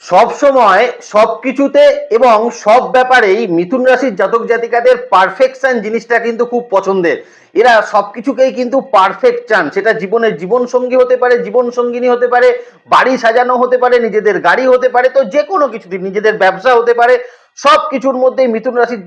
সব সময় সবকিছুতে এবং সব ব্যাপারেই মিথুন রাশির জাতক জাতিকাদের পারফেকশন জিনিসটা কিন্তু খুব পছন্দের। এরা সবকিছুকেই কিন্তু পারফেক্ট চান, সেটা জীবনের জীবন সঙ্গী হতে পারে, জীবন সঙ্গিনী হতে পারে, বাড়ি সাজানো হতে পারে, নিজেদের গাড়ি হতে পারে, তো যে কোনো কিছুতে নিজেদের ব্যবসা হতে পারে। সব কিছুর মধ্যেই মিথুন রাশির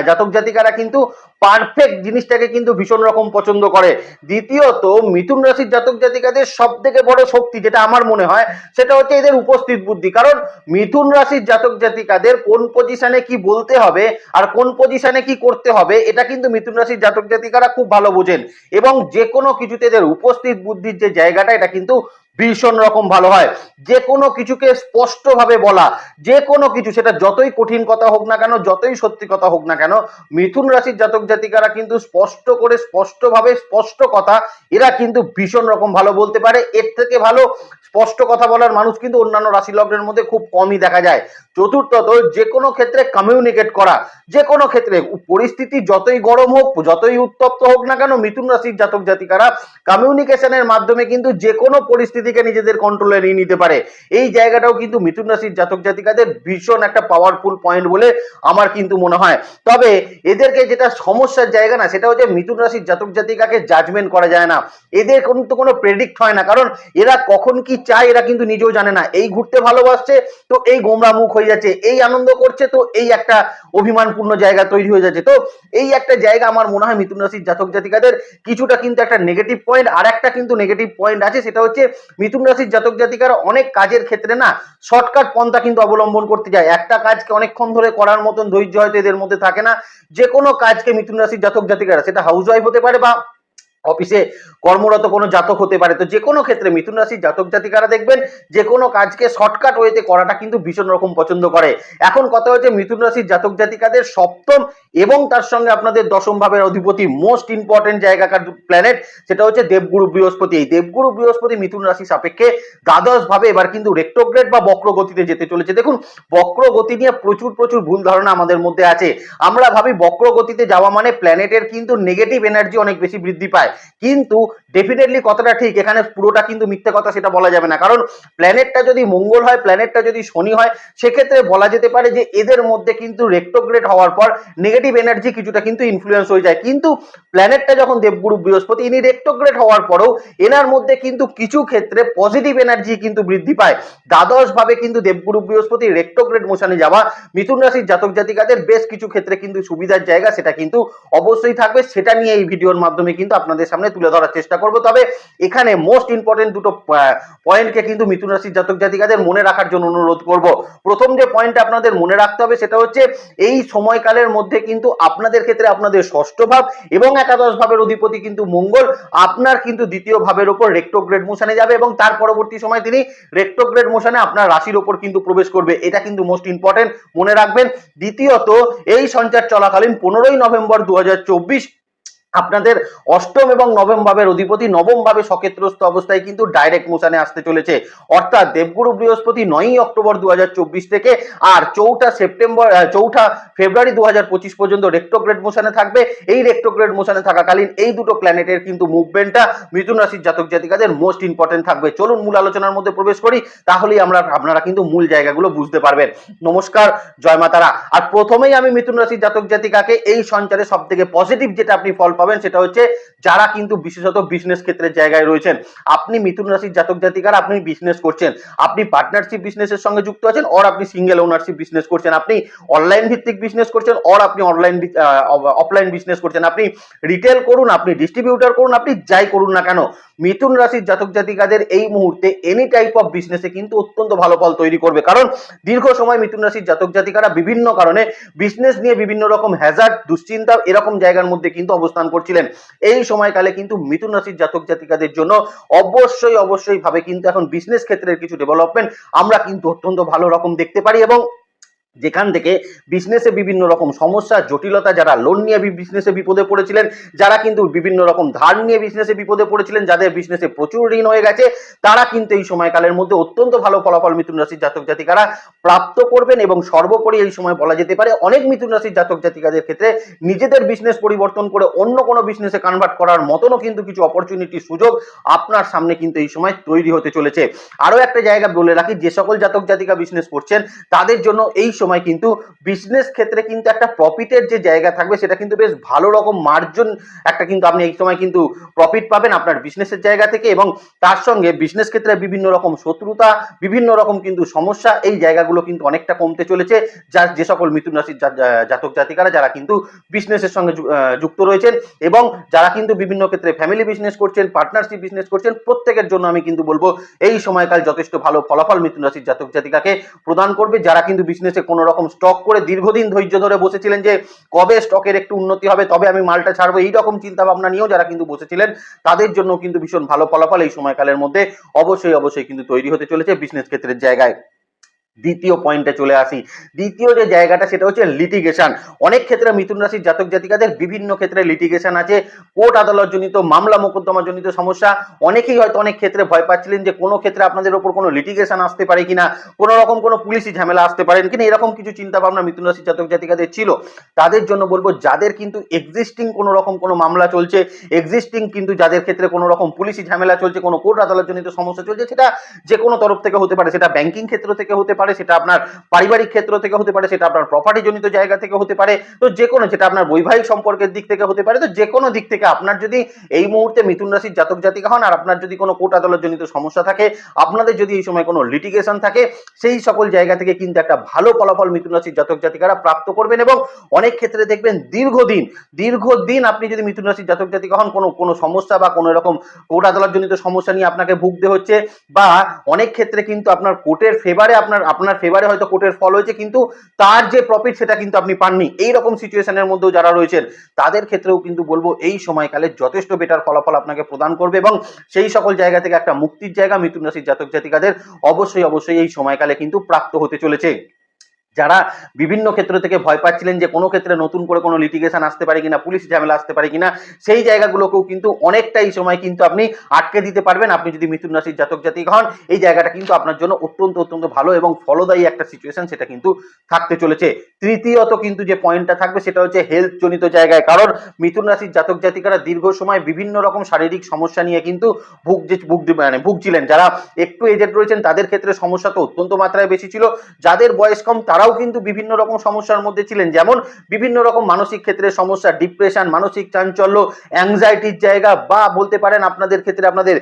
জাতক জাতিকারা কিন্তু পারফেক্ট জিনিসটাকে কিন্তু ভীষণ রকম পছন্দ করে। দ্বিতীয়ত, মিথুন রাশির জাতক জাতিকাদের সব থেকে বড় শক্তি যেটা আমার মনে হয় সেটা হচ্ছে এদের উপস্থিত বুদ্ধি। কারণ মিথুন রাশির জাতক জাতিকাদের কোন পজিশনে কি বলতে হবে আর কোন পজিশনে কি করতে হবে এটা কিন্তু মিথুন রাশির জাতক জাতিকারা খুব ভালো বোঝেন, এবং যে কোনো কিছুতে এদের উপস্থিত বুদ্ধির যে জায়গাটা এটা কিন্তু ভীষণ রকম ভালো হয়। যে কোনো কিছুকে স্পষ্টভাবে বলা, যে কোনো কিছু সেটা যতই কঠিন কথা হোক না কেন, যতই সত্যি কথা হোক না কেন, মিথুন রাশির জাতক জাতিকারা কিন্তু স্পষ্ট করে স্পষ্টভাবে স্পষ্ট কথা এরা কিন্তু ভীষণ রকম ভালো বলতে পারে। এর থেকে ভালো স্পষ্ট কথা বলার মানুষ কিন্তু অন্যান্য রাশি লগ্নের মধ্যে খুব কমই দেখা যায়। চতুর্থত, যে কোনো ক্ষেত্রে কমিউনিকেট করা, যে কোনো ক্ষেত্রে পরিস্থিতি যতই গরম হোক যতই উত্তপ্ত হোক না কেন, মিথুন রাশির জাতক জাতিকারা কমিউনিকেশনের মাধ্যমে কিন্তু যে কোনো পরিস্থিতিকে নিজেদের কন্ট্রোলে নিয়ে নিতে পারে। এই জায়গাটাও কিন্তু মিথুন রাশির জাতক জাতিকাদের ভীষণ একটা পাওয়ারফুল পয়েন্ট বলে আমার কিন্তু মনে হয়। তবে এদেরকে যেটা সমস্যার জায়গা না সেটা হচ্ছে মিথুন রাশির জাতক জাতিকাকে জাজমেন্ট করা যায় না। এদের কিন্তু কোনো প্রেডিক্ট হয় না, কারণ এরা কখন কি চায় এরা কিন্তু নিজেও জানে না। এই ঘুরতে ভালোবাসছে তো এই গোমরা মুখ হয়ে যাচ্ছে, এই আনন্দ করছে তো এই একটা অভিমানপূর্ণ জায়গা তৈরি হয়ে যাচ্ছে। তো এই একটা জায়গা আমার মনে হয় মিথুন রাশির জাতক জাতিকাদের কিছুটা কিন্তু একটা নেগেটিভ পয়েন্ট। আর একটা কিন্তু নেগেটিভ পয়েন্ট আছে, সেটা হচ্ছে মিথুন রাশির জাতক জাতিকারা অনেক কাজের ক্ষেত্রে না শর্টকাট পন্থা কিন্তু অবলম্বন করতে যায়। একটা কাজকে অনেকক্ষণ ধরে করার মতন ধৈর্য হয়তো এদের মধ্যে থাকে না। যে কোনো কাজকে মিথুন রাশির জাতক জাতিকারা, সেটা হাউস ওয়াইফ হতে পারে বা অফিসে কর্মরত কোনো জাতক হতে পারে, তো যে কোনো ক্ষেত্রে মিথুন রাশির জাতক জাতিকারা দেখবেন যে কোনো কাজকে শর্টকাট ওয়েতে করাটা কিন্তু ভীষণ রকম পছন্দ করে। এখন কথা হচ্ছে মিথুন রাশির জাতক জাতিকাদের সপ্তম এবং তার সঙ্গে আপনাদের দশম ভাবের অধিপতি, মোস্ট ইম্পর্টেন্ট জায়গাকার প্ল্যানেট, সেটা হচ্ছে দেবগুরু বৃহস্পতি। এই দেবগুরু বৃহস্পতি মিথুন রাশি সাপেক্ষে দ্বাদশ ভাবে এবার কিন্তু রেট্রোগ্রেড বা বক্র গতিতে যেতে চলেছে। দেখুন, বক্র গতি নিয়ে প্রচুর প্রচুর ভুল ধারণা আমাদের মধ্যে আছে। আমরা ভাবি বক্র গতিতে যাওয়া মানে প্ল্যানেটের কিন্তু নেগেটিভ এনার্জি অনেক বেশি বৃদ্ধি পায়, কিন্তু ডেফিনেটলি কতটা ঠিক এখানে পুরোটা কিন্তু মিথ্যে কথা সেটা বলা যাবে না। কারণ প্ল্যানেটটা যদি মঙ্গল হয়, প্ল্যানেটটা যদি শনি হয়, সেক্ষেত্রে বলা যেতে পারে যে এদের মধ্যে কিন্তু রেট্রোগ্রেড হওয়ার পর নেগেটিভ এনার্জি কিছুটা কিন্তু ইনফ্লুয়েন্স হয়ে যায়। কিন্তু প্ল্যানেটটা যখন দেবগুরু বৃহস্পতি, ইনি রেট্রোগ্রেড হওয়ার পরেও এনার মধ্যে কিন্তু কিছু ক্ষেত্রে পজিটিভ এনার্জি কিন্তু বৃদ্ধি পায়। দ্বাদশ ভাবে কিন্তু দেবগুরু বৃহস্পতি রেট্রোগ্রেড মোশনে যাওয়া মিথুন রাশির জাতক জাতিকাদের বেশ কিছু ক্ষেত্রে কিন্তু সুবিধার জায়গা সেটা কিন্তু অবশ্যই থাকবে। সেটা নিয়ে এই ভিডিওর মাধ্যমে কিন্তু আপনাদের সামনে তুলে ধরার চেষ্টা করব। তবে এখানে মোস্ট ইম্পর্টেন্ট দুটো পয়েন্টকে কিন্তু মিথুন রাশির জাতক জাতিকাদের মনে রাখার জন্য অনুরোধ করব। প্রথম যে পয়েন্টটা আপনাদের মনে রাখতে হবে সেটা হচ্ছে এই সময়কালের মধ্যে কিন্তু আপনাদের ক্ষেত্রে আপনাদের ষষ্ঠ ভাব এবং একাদশ ভাবের অধিপতি কিন্তু মঙ্গল আপনার কিন্তু দ্বিতীয় ভাবের উপর রেট্রোগ্রেড মোশনে যাবে, এবং তার পরবর্তী সময় তিনি রেট্রোগ্রেড মোশনে আপনার রাশির উপর কিন্তু প্রবেশ করবে। এটা কিন্তু মোস্ট ইম্পর্টেন্ট, মনে রাখবেন। দ্বিতীয়ত, এই সঞ্চার চলাকালীন 15ই নভেম্বর 2024 আপনাদের অষ্টম এবং নবম ভাবের অধিপতি নবম ভাবে সক্ষেত্রস্থ অবস্থায় কিন্তু ডাইরেক্ট মোশনে আসতে চলেছে। অর্থাৎ দেবগুরু বৃহস্পতি 9ই অক্টোবর 2024 থেকে আর 4 ফেব্রুয়ারি 2025 পর্যন্ত রেট্রোগ্রেড মোশনে থাকবে। এই রেট্রোগ্রেড মোশনে থাকাকালীন এই দুটো প্ল্যানেটের কিন্তু মুভমেন্টটা মিথুন রাশির জাতক জাতিকাদের মোস্ট ইম্পর্টেন্ট থাকবে। চলুন মূল আলোচনার মধ্যে প্রবেশ করি, তাহলেই আপনারা কিন্তু মূল জায়গাগুলো বুঝতে পারবেন। নমস্কার, জয় মা তারা। আর প্রথমেই আমি মিথুন রাশির জাতক জাতিকাকে এই সঞ্চারে সব থেকে পজিটিভ যেটা আপনি ফল পাবেন সেটা হচ্ছে যারা কিন্তু বিশেষত বিজনেস ক্ষেত্রের জায়গায় রয়েছেন। আপনি মিথুন রাশির জাতক জাতিকারা, আপনি বিজনেস করছেন, আপনি পার্টনারশিপ বিজনেসের সঙ্গে যুক্ত আছেন, অর আপনি সিঙ্গেল ওনারশিপ বিজনেস করছেন, আপনি অনলাইন ভিত্তিক বিজনেস করছেন, অর আপনি অফলাইন বিজনেস করছেন, আপনি রিটেল করুন, আপনি ডিস্ট্রিবিউটর করুন, আপনি যাই করুন না কেন, মিথুন রাশির জাতক জাতিকাদের এই মুহূর্তে এনি টাইপ অফ বিজনেসে কিন্তু অত্যন্ত ভালো ফল তৈরি করবে। কারণ দীর্ঘ সময় মিথুন রাশির জাতক জাতিকারা বিভিন্ন কারণে বিজনেস নিয়ে বিভিন্ন রকম হ্যাজার্ড, দুশ্চিন্তা এরকম জায়গার মধ্যে কিন্তু অবস্থান করছিলেন। এই সময়কালে কিন্তু মিথুন রাশির জাতক জাতিকাদের জন্য অবশ্যই ভাবে কিন্তু এখন বিজনেস ক্ষেত্রের কিছু ডেভেলপমেন্ট আমরা কিন্তু অত্যন্ত ভালো রকম দেখতে পারি, এবং যেখান থেকে বিজনেসে বিভিন্ন রকম সমস্যা জটিলতা, যারা লোন নিয়ে বিজনেসে বিপদে পড়েছিলেন, যারা কিন্তু বিভিন্ন রকম ধার নিয়ে বিজনেসে বিপদে পড়েছিলেন, যাদের বিজনেসে প্রচুর ঋণ হয়ে গেছে, তারা কিন্তু এই সময়কালের মধ্যে অত্যন্ত ভালো ফলাফল মিথুন রাশির জাতক জাতিকারা প্রাপ্ত করবেন। এবং সর্বোপরি এই সময় বলা যেতে পারে অনেক মিথুন রাশির জাতক জাতিকাদের ক্ষেত্রে নিজেদের বিজনেস পরিবর্তন করে অন্য কোনো বিজনেসে কনভার্ট করার মতনও কিন্তু কিছু অপরচুনিটি, সুযোগ আপনার সামনে কিন্তু এই সময় তৈরি হতে চলেছে। আরো একটা জায়গা বলে রাখি, যে সকল জাতক জাতিকা বিজনেস করছেন তাদের জন্য এই সময় কিন্তু বিজনেস ক্ষেত্রে কিন্তু একটা প্রফিটের যে জায়গা থাকবে, সেটা কিন্তু বেশ ভালো রকম মার্জিন একটা কিন্তু আপনি এই সময় কিন্তু প্রফিট পাবেন আপনার বিজনেসের জায়গা থেকে। এবং তার সঙ্গে বিজনেস ক্ষেত্রে বিভিন্ন রকম শত্রুতা, বিভিন্ন রকম কিন্তু সমস্যা, এই জায়গাগুলো কিন্তু অনেকটা কমতে চলেছে। যে সকল মিথুন রাশির জাতক জাতিকারা যারা কিন্তু বিজনেসের সঙ্গে যুক্ত রয়েছেন, এবং যারা কিন্তু বিভিন্ন ক্ষেত্রে ফ্যামিলি বিজনেস করছেন, পার্টনারশিপ বিজনেস করছেন, প্রত্যেকের জন্য আমি কিন্তু বলবো এই সময়কাল যথেষ্ট ভালো ফলাফল মিথুন রাশির জাতক জাতিকাকে প্রদান করবে। যারা কিন্তু বিজনেসে কোনো রকম স্টক করে দীর্ঘদিন ধৈর্য ধরে বসেছিলেন যে কবে স্টকের একটু উন্নতি হবে তবে আমি মালটা ছাড়বো, এই রকম চিন্তা ভাবনা নিয়েও যারা কিন্তু বসেছিলেন, তাদের জন্য কিন্তু ভীষণ ভালো ফলাফল এই সময়কালের মধ্যে অবশ্যই কিন্তু তৈরি হতে চলেছে বিজনেস ক্ষেত্রের জায়গায়। দ্বিতীয় পয়েন্টে চলে আসি। দ্বিতীয় যে জায়গাটা সেটা হচ্ছে লিটিগেশন। অনেক ক্ষেত্রে মিথুন রাশির জাতক জাতিকাদের বিভিন্ন ক্ষেত্রে লিটিগেশন আছে, কোর্ট আদালত জনিত মামলা মোকদ্দমা জনিত সমস্যা। অনেকেই হয়তো অনেক ক্ষেত্রে ভয় পাচ্ছিলেন যে কোনো ক্ষেত্রে আপনাদের ওপর কোনো লিটিগেশন আসতে পারে কিনা, কোনো রকম কোনো পুলিশি ঝামেলা আসতে পারেন কিনা, এরকম কিছু চিন্তা ভাবনা মিথুন রাশির জাতক জাতিকাদের ছিল। তাদের জন্য বলবো, যাদের কিন্তু এক্সিস্টিং কোনো রকম কোনো মামলা চলছে, এক্সিস্টিং কিন্তু যাদের ক্ষেত্রে কোনো রকম পুলিশি ঝামেলা চলছে, কোনো কোর্ট আদালত জনিত সমস্যা চলছে, সেটা যে কোনো তরফ থেকে হতে পারে, সেটা ব্যাংকিং ক্ষেত্র থেকে হতে পারে, সেটা আপনার পারিবারিক ক্ষেত্র থেকে হতে পারে, সেটা আপনার প্রপার্টি জনিত জায়গা থেকে হতে পারে, তো যে কোনো, যেটা আপনার বৈবাহিক সম্পর্কের দিক থেকে হতে পারে, তো যে কোনো দিক থেকে আপনার যদি এই মুহূর্তে মিথুন রাশির জাতক জাতিকা হন আর আপনার যদি কোনো কোর্ট আদালত জনিত সমস্যা থাকে, আপনাদের যদি এই সময় কোনো লিটিগেশন থাকে, সেই সকল জায়গা থেকে কিন্তু একটা ভালো ফলাফল মিথুন রাশির জাতক জাতিকারা প্রাপ্ত করবেন। এবং অনেক ক্ষেত্রে দেখবেন দীর্ঘদিন আপনি যদি মিথুন রাশির জাতক জাতিকা হন, কোনো সমস্যা বা কোনো রকম কোর্ট আদালত জনিত সমস্যা নিয়ে আপনাকে ভুগতে হচ্ছে, বা অনেক ক্ষেত্রে কিন্তু আপনার কোর্টের ফেভারে আপনার ফেভারে হয়তো কোর্টের ফল হয়েছে, কিন্তু তার যে প্রফিট সেটা কিন্তু আপনি পাননি, এই রকম সিচুয়েশনের মধ্যেও যারা রয়েছেন, তাদের ক্ষেত্রেও কিন্তু বলবো এই সময়কালে যথেষ্ট বেটার ফলাফল আপনাকে প্রদান করবে। এবং সেই সকল জায়গা থেকে একটা মুক্তির জায়গা মিথুন রাশির জাতক জাতিকাদের অবশ্যই এই সময়কালে কিন্তু প্রাপ্ত হতে চলেছে। যারা বিভিন্ন ক্ষেত্র থেকে ভয় পাচ্ছিলেন যে কোনো ক্ষেত্রে নতুন করে কোনো লিটিগেশন আসতে পারে কিনা, পুলিশ ঝামেলা আসতে পারে কিনা, সেই জায়গাগুলোকেও কিন্তু অনেকটা এই সময় কিন্তু আপনি আটকে দিতে পারবেন। আপনি যদি মিথুন রাশির জাতক জাতিক হন, এই জায়গাটা কিন্তু আপনার জন্য অত্যন্ত ভালো এবং ফলদায়ী একটা সিচুয়েশন সেটা কিন্তু থাকতে চলেছে। তৃতীয়ত কিন্তু যে পয়েন্টটা থাকবে সেটা হচ্ছে হেলথ জনিত জায়গায়, কারণ মিথুন রাশির জাতক জাতিকারা দীর্ঘ সময় বিভিন্ন রকম শারীরিক সমস্যা নিয়ে কিন্তু ভুগছিলেন। যারা একটু এজেড রয়েছেন তাদের ক্ষেত্রে সমস্যা তো অত্যন্ত মাত্রায় বেশি ছিল, যাদের বয়স কম তারাও কিন্তু বিভিন্ন রকম সমস্যার মধ্যে ছিলেন, যেমন বিভিন্ন রকম মানসিক ক্ষেত্রে সমস্যা, ডিপ্রেশন, মানসিক চাঞ্চল্য, অ্যাংজাইটির জায়গা, বা বলতে পারেন আপনাদের ক্ষেত্রে আপনাদের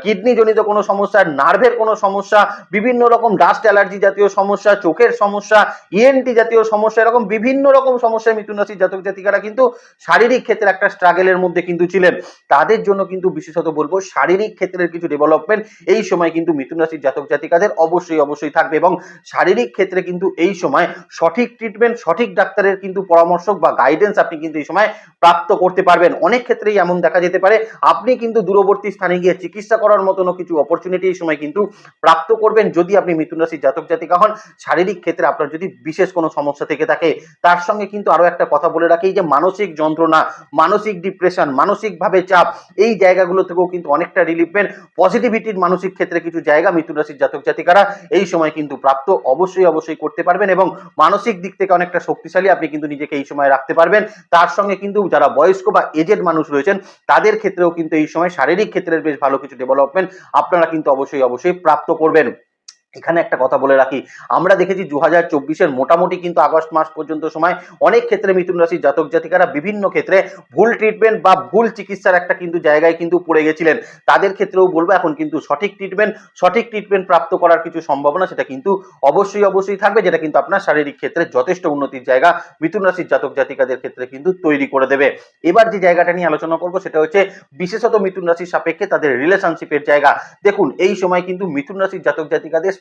কিডনি জনিত কোনো সমস্যা, নার্ভের কোনো সমস্যা, বিভিন্ন রকম ডাস্ট অ্যালার্জি জাতীয় সমস্যা, চোখের সমস্যা, ইএনটি জাতীয় সমস্যা, এরকম বিভিন্ন রকম সমস্যায় মিথুন রাশির জাতক জাতিকারা কিন্তু শারীরিক ক্ষেত্রে একটা স্ট্রাগলের মধ্যে কিন্তু ছিলেন। তাদের জন্য কিন্তু বিশেষত বলবো শারীরিক ক্ষেত্রের কিছু ডেভেলপমেন্ট এই সময় কিন্তু মিথুন রাশির জাতক জাতিকাদের অবশ্যই থাকবে। এবং শারীরিক ক্ষেত্রে কিন্তু এই সময় সঠিক ট্রিটমেন্ট, সঠিক ডাক্তারের কিন্তু পরামর্শ বা গাইডেন্স আপনি কিন্তু এই সময় প্রাপ্ত করতে পারবেন। অনেক ক্ষেত্রেই এমন দেখা যেতে পারে আপনি কিন্তু দূরবর্তী স্থানে গিয়ে চিকিৎসা করার মতনও কিছু অপরচুনিটি এই সময় কিন্তু প্রাপ্ত করবেন, যদি আপনি মিথুন রাশির জাতক জাতিকা হন। শারীরিক ক্ষেত্রে আপনার যদি বিশেষ কোনো সমস্যা থেকে থাকে, তার সঙ্গে কিন্তু আরো একটা কথা বলে রাখি, যে মানসিক যন্ত্রণা, মানসিক ডিপ্রেশন, মানসিকভাবে চাপ, এই জায়গাগুলো থেকেও কিন্তু অনেকটা রিলিফ পেন। পজিটিভিটির মানসিক ক্ষেত্রে কিছু জায়গা মিথুন রাশির জাতক জাতিকারা এই সময় কিন্তু প্রাপ্ত অবশ্যই করতে পারবেন, এবং মানসিক দিক থেকে অনেকটা শক্তিশালী আপনি কিন্তু নিজেকে এই সময় রাখতে পারবেন। তার সঙ্গে কিন্তু যারা বয়স্ক বা এজেড মানুষ রয়েছেন তাদের ক্ষেত্রেও কিন্তু এই সময় শারীরিক ক্ষেত্রের বেশ ভালো কিছু ডেভেলপমেন্ট আপনারা কিন্তু অবশ্যই প্রাপ্ত করবেন। এখানে একটা কথা বলে রাখি, আমরা দেখেছি 2024-এর মোটামুটি কিন্তু আগস্ট মাস পর্যন্ত সময় অনেক ক্ষেত্রে মিথুন রাশির জাতক জাতিকারা বিভিন্ন ক্ষেত্রে ভুল ট্রিটমেন্ট বা ভুল চিকিৎসার একটা কিন্তু জায়গায় কিন্তু পড়ে গেছিলেন। তাদের ক্ষেত্রেও বলবো এখন কিন্তু সঠিক ট্রিটমেন্ট প্রাপ্ত করার কিছু সম্ভাবনা সেটা কিন্তু অবশ্যই থাকবে, যেটা কিন্তু আপনার শারীরিক ক্ষেত্রে যথেষ্ট উন্নতির জায়গা মিথুন রাশির জাতক জাতিকাদের ক্ষেত্রে কিন্তু তৈরি করে দেবে। এবার যে জায়গাটা নিয়ে আলোচনা করবো সেটা হচ্ছে বিশেষত মিথুন রাশির সাপেক্ষে তাদের রিলেশনশিপের জায়গা। দেখুন এই সময় কিন্তু মিথুন রাশির জাতক জাতিকাদের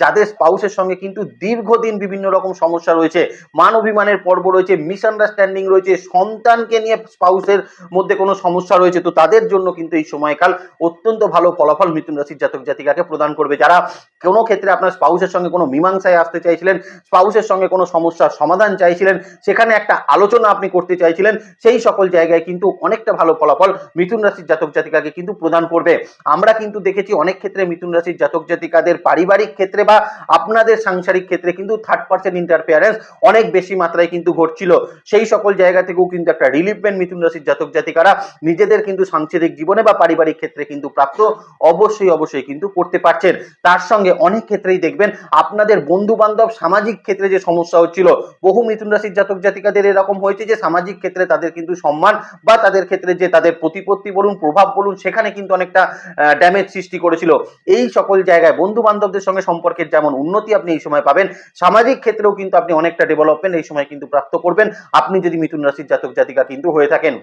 যাদের স্পাউসের সঙ্গে কিন্তু দীর্ঘদিন বিভিন্ন রকম সমস্যা রয়েছে, মান অভিমানের পর্ব রয়েছে, মিসআন্ডারস্ট্যান্ডিং রয়েছে, সন্তানকে নিয়ে স্পাউসের মধ্যে কোনো সমস্যা রয়েছে, তো তাদের জন্য কিন্তু এই সময়কাল অত্যন্ত ভালো ফলাফল মিথুন রাশির জাতক জাতিকাকে প্রদান করবে। যারা কোনো ক্ষেত্রে আপনার স্পাউসের সঙ্গে কোনো মীমাংসায় আসতে চাইছিলেন, স্পাউসের সঙ্গে কোনো সমস্যার সমাধান চাইছিলেন, সেখানে একটা আলোচনা আপনি করতে চাইছিলেন, সেই সকল জায়গায় কিন্তু অনেকটা ভালো ফলাফল মিথুন রাশির জাতক জাতিকাকে কিন্তু প্রদান করবে। আমরা কিন্তু দেখেছি অনেক ক্ষেত্রে মিথুন রাশির জাতক জাতিকাদের পারিবারিক ক্ষেত্রে বা আপনাদের সাংসারিক ক্ষেত্রে কিন্তু থার্ড পার্সন ইন্টারফেয়ারেন্স অনেক বেশি মাত্রায় কিন্তু ঘটছিল। সেই সকল জায়গা থেকেও কিন্তু একটা রিলিফ পেন মিথুন রাশির জাতক জাতিকারা নিজেদের কিন্তু সাংসারিক জীবনে বা পারিবারিক ক্ষেত্রে কিন্তু প্রাপ্ত অবশ্যই কিন্তু করতে পারছেন। তার সঙ্গে অনেক ক্ষেত্রেই দেখবেন আপনাদের বন্ধু বান্ধব সামাজিক ক্ষেত্রে যে সমস্যা হচ্ছিল, বহু মিথুন রাশির জাতক জাতিকাদের এরকম হয়েছে যে সামাজিক ক্ষেত্রে তাদের কিন্তু সম্মান বা তাদের ক্ষেত্রে যে তাদের প্রতিপত্তি বলুন, প্রভাব বলুন, সেখানে কিন্তু অনেকটা ড্যামেজ সৃষ্টি করেছিল। এই সকল জায়গায় বন্ধু বান্ধবদের সঙ্গে সম্পর্কের যেমন উন্নতি আপনি এই সময় পাবেন, সামাজিক ক্ষেত্রেও কিন্তু আপনি অনেকটা ডেভেলপমেন্ট এই সময় কিন্তু প্রাপ্ত করবেন, আপনি যদি মিথুন রাশির জাতক জাতিকা কিন্তু হয়ে থাকেন।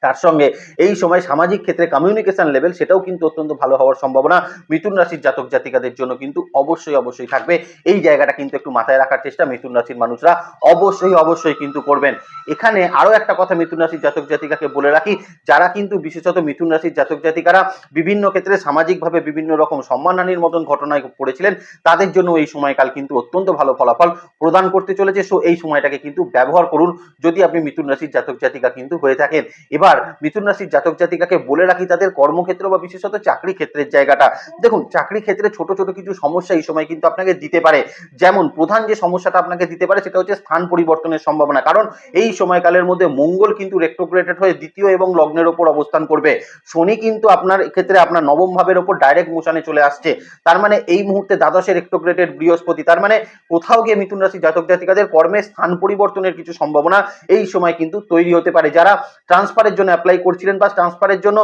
তার সঙ্গে এই সময় সামাজিক ক্ষেত্রে কমিউনিকেশন লেভেল সেটাও কিন্তু অত্যন্ত ভালো হওয়ার সম্ভাবনা মিথুন রাশির জাতক জাতিকাদের জন্য কিন্তু অবশ্যই থাকবে। এই জায়গাটা কিন্তু একটু মাথায় রাখার চেষ্টা মিথুন রাশির মানুষরা অবশ্যই কিন্তু করবেন। এখানে আরো একটা কথা মিথুন রাশির জাতক জাতিকাকে বলে রাখি, যারা কিন্তু বিশেষত মিথুন রাশির জাতক জাতিকারা বিভিন্ন ক্ষেত্রে সামাজিকভাবে বিভিন্ন রকম সম্মানহানির মতন ঘটনায় পড়েছিলেন, তাদের জন্য এই সময়কাল কিন্তু অত্যন্ত ভালো ফলাফল প্রদান করতে চলেছে। সো এই সময়টাকে কিন্তু ব্যবহার করুন যদি আপনি মিথুন রাশির জাতক জাতিকা কিন্তু হয়ে থাকেন। এবার মিথুন রাশির জাতক জাতিকাকে বলে রাখি তাদের কর্মক্ষেত্র বা বিশেষত চাকরি ক্ষেত্রের জায়গাটা। দেখুন, চাকরি ক্ষেত্রে ছোট কিছু সমস্যা এই সময় কিন্তু আপনাকে দিতে পারে। যেমন প্রধান যে সমস্যাটা আপনাকে দিতে পারে সেটা হচ্ছে স্থান পরিবর্তনের সম্ভাবনা, কারণ এই সময়কালের মধ্যে মঙ্গল কিন্তু রেট্রোগ্রেডেড হয়ে দ্বিতীয় এবং লগ্নের ওপর অবস্থান করবে। শনি কিন্তু আপনার ক্ষেত্রে আপনার নবম ভাবের ওপর ডাইরেক্ট মোশনে চলে আসছে। তার মানে এই মুহূর্তে দ্বাদশে রেট্রোগ্রেডেড বৃহস্পতি, তার মানে কোথাও গিয়ে মিথুন রাশির জাতক জাতিকাদের কর্মের স্থান পরিবর্তনের কিছু সম্ভাবনা এই সময় কিন্তু তৈরি হতে পারে। যারা ট্রান্সফারের জন্য অ্যাপ্লাই করছিলেন বা ট্রান্সফারের জন্য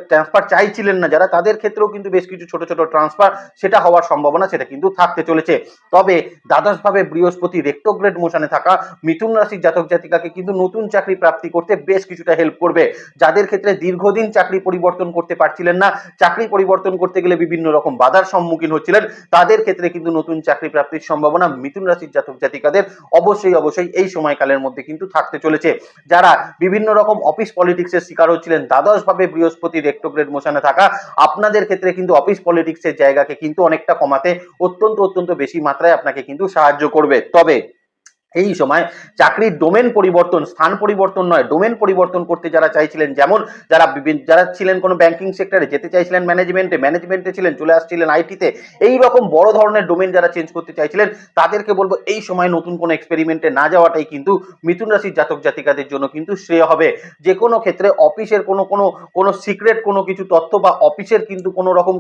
ট্রান্সফার চাইছিলেন না যারা, তাদের ক্ষেত্রেও কিন্তু বেশ কিছু ছোট ট্রান্সফার সেটা হওয়ার সম্ভাবনা সেটা কিন্তু থাকতে চলেছে। তবে দ্বাদশ ভাবে বৃহস্পতি রেট্রোগ্রেড মোশনে থাকা মিথুন রাশির জাতক জাতিকাকে কিন্তু নতুন চাকরি প্রাপ্তি করতে বেশ কিছুটা হেল্প করবে। যাদের ক্ষেত্রে দীর্ঘদিন চাকরি পরিবর্তন করতে পারছিলেন না, চাকরি পরিবর্তন করতে গেলে বিভিন্ন রকম বাধার সম্মুখীন হচ্ছিলেন, তাদের ক্ষেত্রে কিন্তু নতুন চাকরি প্রাপ্তির সম্ভাবনা মিথুন রাশির জাতক জাতিকাদের অবশ্যই এই সময়কালের মধ্যে কিন্তু থাকতে চলেছে। যারা বিভিন্ন রকম অফিস পলিটিক্সের শিকার হচ্ছিলেন, দ্বাদশ ভাবে বৃহস্পতি রেট্রোগ্রেড মোশনে থাকা আপনাদের ক্ষেত্রে কিন্তু অফিস পলিটিক্সের জায়গাকে কিন্তু অনেকটা কমাতে অত্যন্ত বেশি মাত্রায় আপনাকে কিন্তু সাহায্য করবে। তবে এই সময় চাকরির ডোমেন পরিবর্তন, স্থান পরিবর্তন নয়, ডোমেন পরিবর্তন করতে যারা চাইছিলেন, যেমন যারা ছিলেন কোনো ব্যাংকিং সেক্টরে যেতে চাইছিলেন, ম্যানেজমেন্টে ছিলেন চলে আসছিলেন আইটিতে, এই রকম বড় ধরনের ডোমেন যারা চেঞ্জ করতে চাইছিলেন তাদেরকে বলবো এই সময় নতুন কোনো এক্সপেরিমেন্টে না যাওয়াটাই কিন্তু মিথুন রাশির জাতক জাতিকাদের জন্য কিন্তু শ্রেয় হবে। যে কোনো ক্ষেত্রে অফিসের কোনো সিক্রেট কোনো কিছু তথ্য বা অফিসের কিন্তু কোনো রকম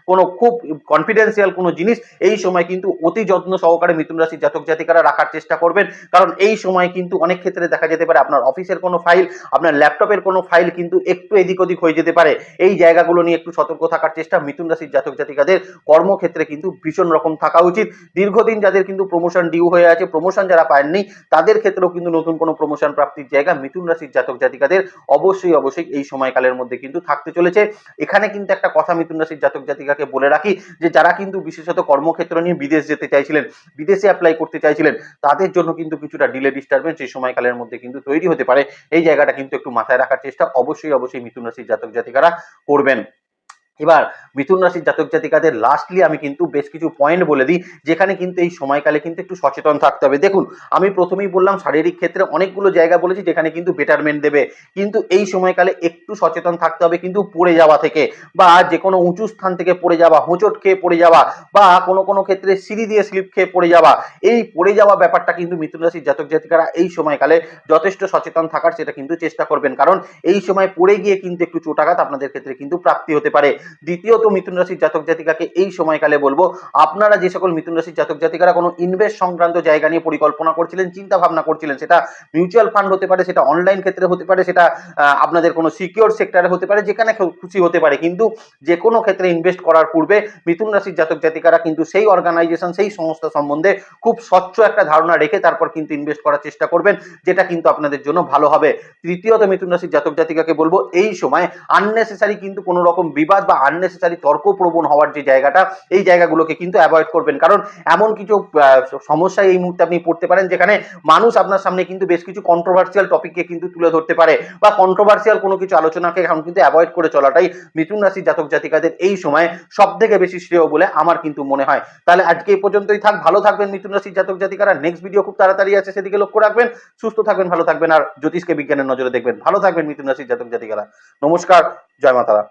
কোনো খুব কনফিডেন্সিয়াল কোনো জিনিস এই সময় কিন্তু অতি যত্ন সহকারে মিথুন রাশির জাতক জাতিকারা রাখার চেষ্টা করবেন। কারণ এই সময় কিন্তু অনেক ক্ষেত্রে দেখা যেতে পারে আপনার অফিসের কোনো ফাইল, আপনার ল্যাপটপের কোনো ফাইল কিন্তু একটু এদিক ওদিক হয়ে যেতে পারে। এই জায়গাগুলো নিয়ে একটু সতর্ক থাকার চেষ্টা মিথুন রাশির জাতক জাতিকাদের কর্মক্ষেত্রে কিন্তু ভীষণ রকম থাকা উচিত। দীর্ঘদিন যাদের কিন্তু প্রমোশন ডিউ হয়ে আছে, প্রমোশন যারা পাননি, তাদের ক্ষেত্রেও কিন্তু নতুন কোনো প্রমোশন প্রাপ্তির জায়গা মিথুন রাশির জাতক জাতিকাদের অবশ্যই এই সময়কালের মধ্যে কিন্তু থাকতে চলেছে। এখানে কিন্তু একটা কথা মিথুন রাশির জাতক জাতিকাকে বলে রাখি, যে যারা কিন্তু বিশেষত কর্মক্ষেত্র নিয়ে বিদেশ যেতে চাইছিলেন, বিদেশে অ্যাপ্লাই করতে চাইছিলেন, তাদের জন্য কিন্তু কিছুটা ডিলে ডিস্টারবেন্স এই সময়কালের মধ্যে কিন্তু তৈরি হতে পারে। এই জায়গাটা কিন্তু একটু মাথায় রাখার চেষ্টা অবশ্যই মিথুন রাশির জাতক জাতিকারা করবেন। এবার মিথুন রাশির জাতক জাতিকাদের লাস্টলি আমি কিন্তু বেশ কিছু পয়েন্ট বলে দিই, যেখানে কিন্তু এই সময়কালে কিন্তু একটু সচেতন থাকতে হবে। দেখুন, আমি প্রথমেই বললাম শারীরিক ক্ষেত্রে অনেকগুলো জায়গা বলেছি যেখানে কিন্তু বেটারমেন্ট দেবে, কিন্তু এই সময়কালে একটু সচেতন থাকতে হবে কিন্তু পড়ে যাওয়া থেকে, বা যে কোনো উঁচু স্থান থেকে পড়ে যাওয়া, হোঁচট খেয়ে পড়ে যাওয়া, বা কোনো ক্ষেত্রে সিঁড়ি দিয়ে স্লিপ খেয়ে পড়ে যাওয়া, এই পড়ে যাওয়া ব্যাপারটা কিন্তু মিথুন রাশির জাতক জাতিকারা এই সময়কালে যথেষ্ট সচেতন থাকার সেটা কিন্তু চেষ্টা করবেন, কারণ এই সময় পড়ে গিয়ে কিন্তু একটু চোটাঘাত আপনাদের ক্ষেত্রে কিন্তু প্রাপ্তি হতে পারে। দ্বিতীয়ত মিথুন রাশির জাতক জাতিকাকে এই সময়কালে বলবো, আপনারা যে সকল মিথুন রাশির জাতক জাতিকারা কোনো ইনভেস্ট সংক্রান্ত জায়গা নিয়ে পরিকল্পনা করছিলেন, চিন্তা ভাবনা করছিলেন, সেটা মিউচুয়াল ফান্ড হতে পারে, সেটা অনলাইন ক্ষেত্রে হতে পারে, সেটা আপনাদের কোনো সিকিউর সেক্টরে হতে পারে, যেখানে খুশি হতে পারে, কিন্তু যে কোনো ক্ষেত্রে ইনভেস্ট করার পূর্বে মিথুন রাশির জাতক জাতিকারা কিন্তু সেই অর্গানাইজেশন, সেই সংস্থা সম্বন্ধে খুব স্বচ্ছ একটা ধারণা রেখে তারপর কিন্তু ইনভেস্ট করার চেষ্টা করবেন, যেটা কিন্তু আপনাদের জন্য ভালো হবে। তৃতীয়ত মিথুন রাশির জাতক জাতিকাকে বলবো, এই সময় আননেসেসারি কিন্তু কোনো রকম বিবাদ বা বা আননেসেসারি তর্কপ্রবণ হওয়ার যে জায়গাটা, এই জায়গাগুলোকে কিন্তু অ্যাভয়েড করবেন। কারণ এমন কিছু সমস্যায় এই মুহূর্তে আপনি পড়তে পারেন যেখানে মানুষ আপনার সামনে কিন্তু বেশ কিছু কন্ট্রোভার্সিয়াল টপিককে কিন্তু তুলে ধরতে পারে, বা কন্ট্রোভার্সিয়াল কোনো কিছু আলোচনাকে এখন কিন্তু অ্যাভয়েড করে চলাটাই মিথুন রাশির জাতক জাতিকাদের এই সময় সব থেকে বেশি শ্রেয় বলে আমার কিন্তু মনে হয়। তাহলে আজকে এই পর্যন্তই থাক। ভালো থাকবেন মিথুন রাশির জাতক জাতিকারা। নেক্সট ভিডিও খুব তাড়াতাড়ি আছে, সেদিকে লক্ষ্য রাখবেন। সুস্থ থাকবেন, ভালো থাকবেন, আর জ্যোতিষকে বিজ্ঞানের নজরে দেখবেন। ভালো থাকবেন মিথুন রাশির জাতক জাতিকারা। নমস্কার, জয় মাতারা।